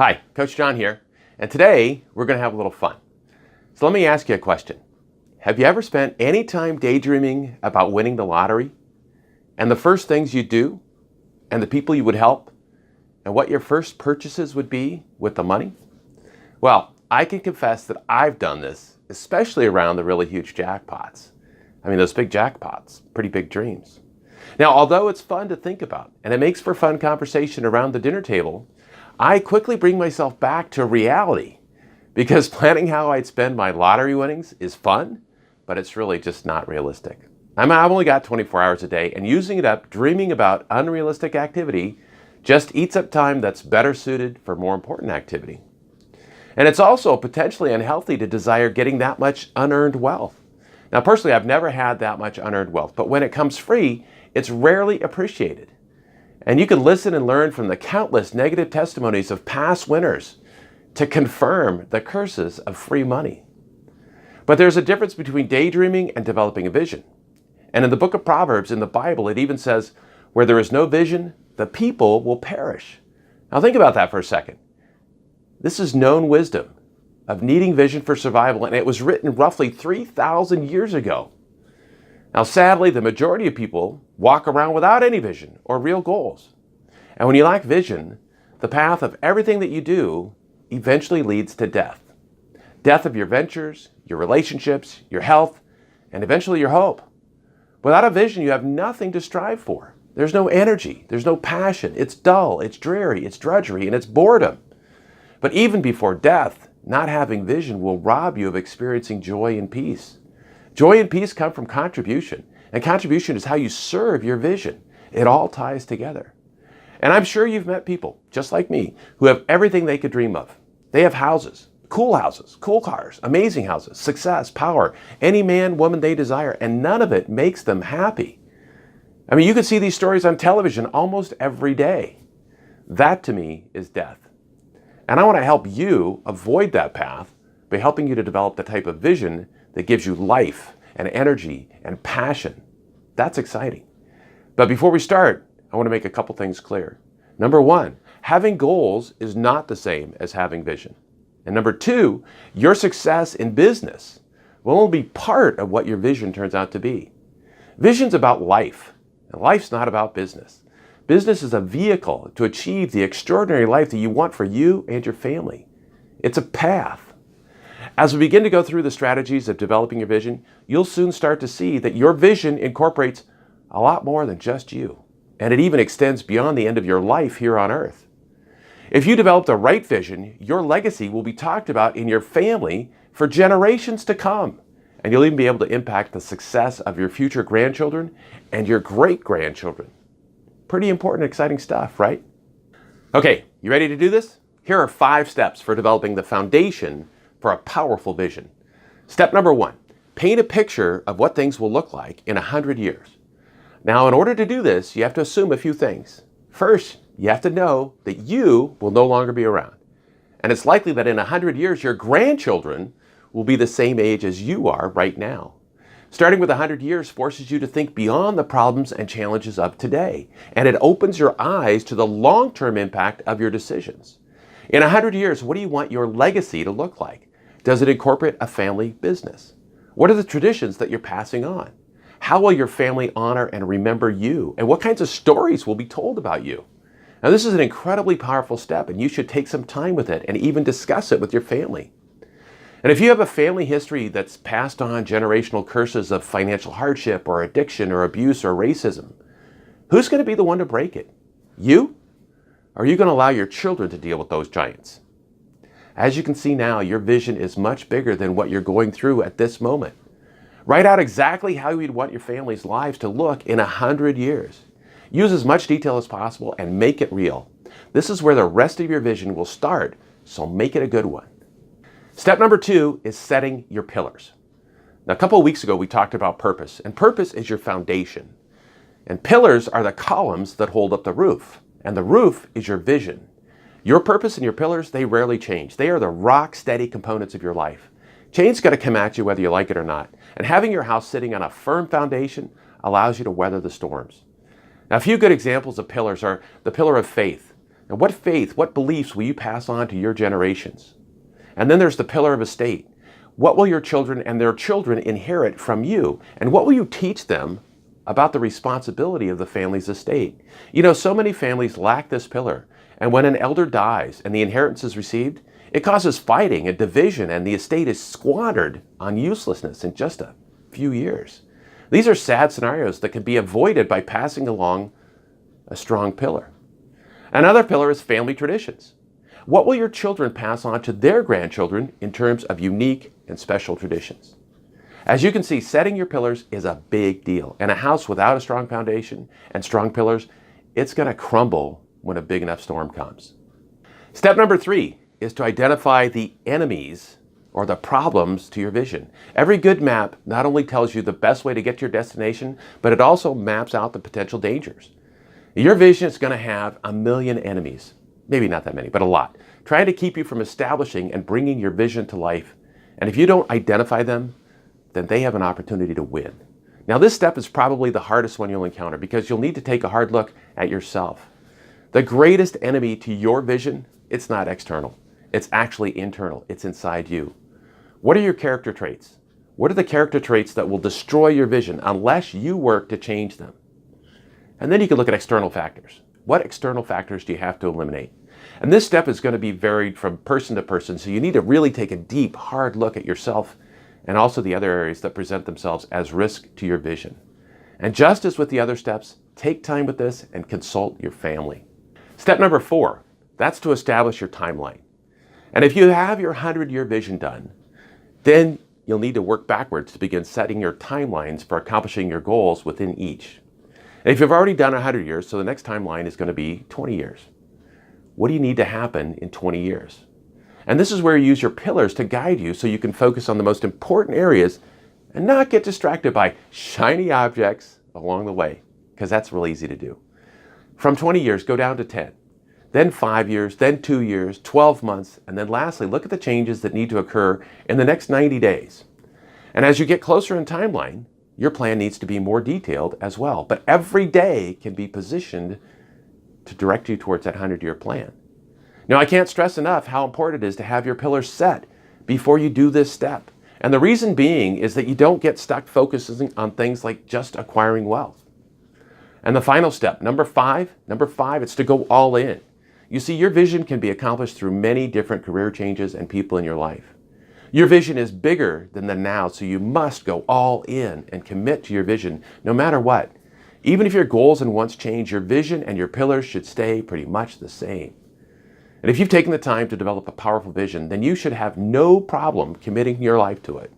Hi, Coach John here, and today we're going to have a little fun. So let me ask you a question. Have you ever spent any time daydreaming about winning the lottery and the first things you do and the people you would help and what your first purchases would be with the money? Well, I can confess that I've done this, especially around the really huge jackpots. I mean, those big jackpots, pretty big dreams. Now, although it's fun to think about and it makes for fun conversation around the dinner table, I quickly bring myself back to reality because planning how I'd spend my lottery winnings is fun, but it's really just not realistic. I've only got 24 hours a day, and using it up dreaming about unrealistic activity just eats up time that's better suited for more important activity. And it's also potentially unhealthy to desire getting that much unearned wealth. Now, personally, I've never had that much unearned wealth, but when it comes free, it's rarely appreciated. And you can listen and learn from the countless negative testimonies of past winners to confirm the curses of free money. But there's a difference between daydreaming and developing a vision. And in the Book of Proverbs in the Bible, it even says, where there is no vision, the people will perish. Now think about that for a second. This is known wisdom of needing vision for survival, and it was written roughly 3,000 years ago. Now, sadly, the majority of people walk around without any vision or real goals. And when you lack vision, the path of everything that you do eventually leads to death. Death of your ventures, your relationships, your health, and eventually your hope. Without a vision, you have nothing to strive for. There's no energy, there's no passion. It's dull, it's dreary, it's drudgery, and it's boredom. But even before death, not having vision will rob you of experiencing joy and peace. Joy and peace come from contribution, and contribution is how you serve your vision. It all ties together. And I'm sure you've met people, just like me, who have everything they could dream of. They have houses, cool cars, amazing houses, success, power, any man, woman they desire, and none of it makes them happy. I mean, you can see these stories on television almost every day. That, to me, is death. And I want to help you avoid that path by helping you to develop the type of vision that gives you life and energy and passion. That's exciting. But before we start, I want to make a couple things clear. Number one, having goals is not the same as having vision. And number two, your success in business will only be part of what your vision turns out to be. Vision's about life, and life's not about business. Business is a vehicle to achieve the extraordinary life that you want for you and your family. It's a path. As we begin to go through the strategies of developing your vision, you'll soon start to see that your vision incorporates a lot more than just you, and it even extends beyond the end of your life here on earth. If you develop the right vision, your legacy will be talked about in your family for generations to come, and you'll even be able to impact the success of your future grandchildren and your great-grandchildren. Pretty important, exciting stuff, right? Okay, you ready to do this? Here are 5 steps for developing the foundation for a powerful vision. Step number 1, paint a picture of what things will look like in 100 years. Now, in order to do this, you have to assume a few things. First, you have to know that you will no longer be around. And it's likely that in 100 years, your grandchildren will be the same age as you are right now. Starting with 100 years forces you to think beyond the problems and challenges of today, and it opens your eyes to the long-term impact of your decisions. In 100 years, what do you want your legacy to look like? Does it incorporate a family business? What are the traditions that you're passing on? How will your family honor and remember you? And what kinds of stories will be told about you? Now, this is an incredibly powerful step, and you should take some time with it and even discuss it with your family. And if you have a family history that's passed on generational curses of financial hardship or addiction or abuse or racism, who's going to be the one to break it? You? Or are you going to allow your children to deal with those giants? As you can see now, your vision is much bigger than what you're going through at this moment. Write out exactly how you'd want your family's lives to look in 100 years. Use as much detail as possible and make it real. This is where the rest of your vision will start, so make it a good one. Step number 2 is setting your pillars. Now, a couple of weeks ago, we talked about purpose, and purpose is your foundation. And pillars are the columns that hold up the roof, and the roof is your vision. Your purpose and your pillars, they rarely change. They are the rock-steady components of your life. Change's going to come at you whether you like it or not, and having your house sitting on a firm foundation allows you to weather the storms. Now, a few good examples of pillars are the pillar of faith. And what faith, what beliefs will you pass on to your generations? And then there's the pillar of estate. What will your children and their children inherit from you? And what will you teach them about the responsibility of the family's estate? You know, so many families lack this pillar. And when an elder dies and the inheritance is received, it causes fighting and division, and the estate is squandered on uselessness in just a few years. These are sad scenarios that can be avoided by passing along a strong pillar. Another pillar is family traditions. What will your children pass on to their grandchildren in terms of unique and special traditions? As you can see, setting your pillars is a big deal. And a house without a strong foundation and strong pillars, it's going to crumble when a big enough storm comes. Step number 3 is to identify the enemies or the problems to your vision. Every good map not only tells you the best way to get to your destination, but it also maps out the potential dangers. Your vision is going to have a million enemies. Maybe not that many, but a lot, trying to keep you from establishing and bringing your vision to life. And if you don't identify them, then they have an opportunity to win. Now, this step is probably the hardest one you'll encounter because you'll need to take a hard look at yourself. The greatest enemy to your vision, it's not external. It's actually internal. It's inside you. What are your character traits? What are the character traits that will destroy your vision unless you work to change them? And then you can look at external factors. What external factors do you have to eliminate? And this step is going to be varied from person to person, so you need to really take a deep, hard look at yourself and also the other areas that present themselves as risk to your vision. And just as with the other steps, take time with this and consult your family. Step number 4, that's to establish your timeline. And if you have your 100-year vision done, then you'll need to work backwards to begin setting your timelines for accomplishing your goals within each. And if you've already done 100 years, so the next timeline is going to be 20 years. What do you need to happen in 20 years? And this is where you use your pillars to guide you so you can focus on the most important areas and not get distracted by shiny objects along the way, because that's real easy to do. From 20 years, go down to 10, then 5 years, then 2 years, 12 months, and then lastly, look at the changes that need to occur in the next 90 days. And as you get closer in timeline, your plan needs to be more detailed as well. But every day can be positioned to direct you towards that 100-year plan. Now, I can't stress enough how important it is to have your pillars set before you do this step. And the reason being is that you don't get stuck focusing on things like just acquiring wealth. And the final step, number five, it's to go all in. You see, your vision can be accomplished through many different career changes and people in your life. Your vision is bigger than the now, so you must go all in and commit to your vision no matter what. Even if your goals and wants change, your vision and your pillars should stay pretty much the same. And if you've taken the time to develop a powerful vision, then you should have no problem committing your life to it.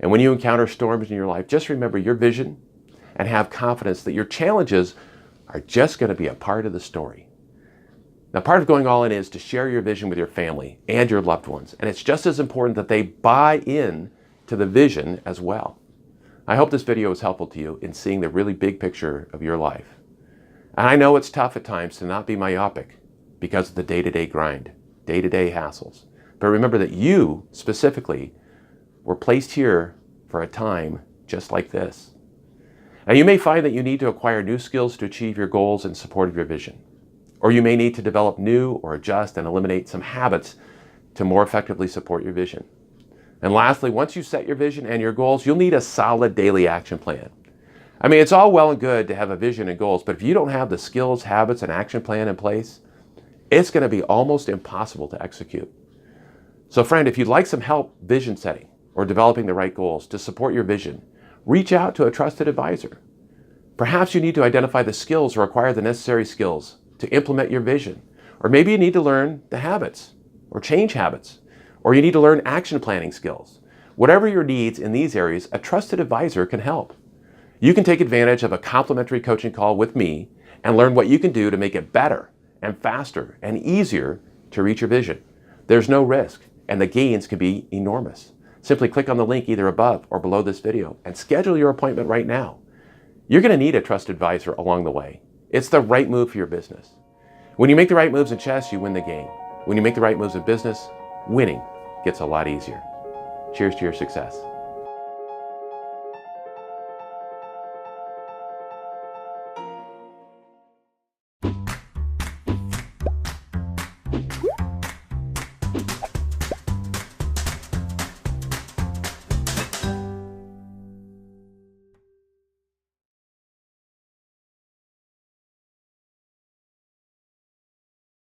And when you encounter storms in your life, just remember your vision and have confidence that your challenges are just going to be a part of the story. Now, part of going all in is to share your vision with your family and your loved ones. And it's just as important that they buy in to the vision as well. I hope this video was helpful to you in seeing the really big picture of your life. And I know it's tough at times to not be myopic because of the day-to-day grind, day-to-day hassles. But remember that you, specifically, were placed here for a time just like this. And you may find that you need to acquire new skills to achieve your goals in support of your vision. Or you may need to develop new or adjust and eliminate some habits to more effectively support your vision. And lastly, once you set your vision and your goals, you'll need a solid daily action plan. I mean, it's all well and good to have a vision and goals, but if you don't have the skills, habits, and action plan in place, it's going to be almost impossible to execute. So friend, if you'd like some help vision setting or developing the right goals to support your vision, reach out to a trusted advisor. Perhaps you need to identify the skills or acquire the necessary skills to implement your vision. Or maybe you need to learn the habits or change habits. Or you need to learn action planning skills. Whatever your needs in these areas, a trusted advisor can help. You can take advantage of a complimentary coaching call with me and learn what you can do to make it better and faster and easier to reach your vision. There's no risk, and the gains can be enormous. Simply click on the link either above or below this video and schedule your appointment right now. You're going to need a trusted advisor along the way. It's the right move for your business. When you make the right moves in chess, you win the game. When you make the right moves in business, winning gets a lot easier. Cheers to your success.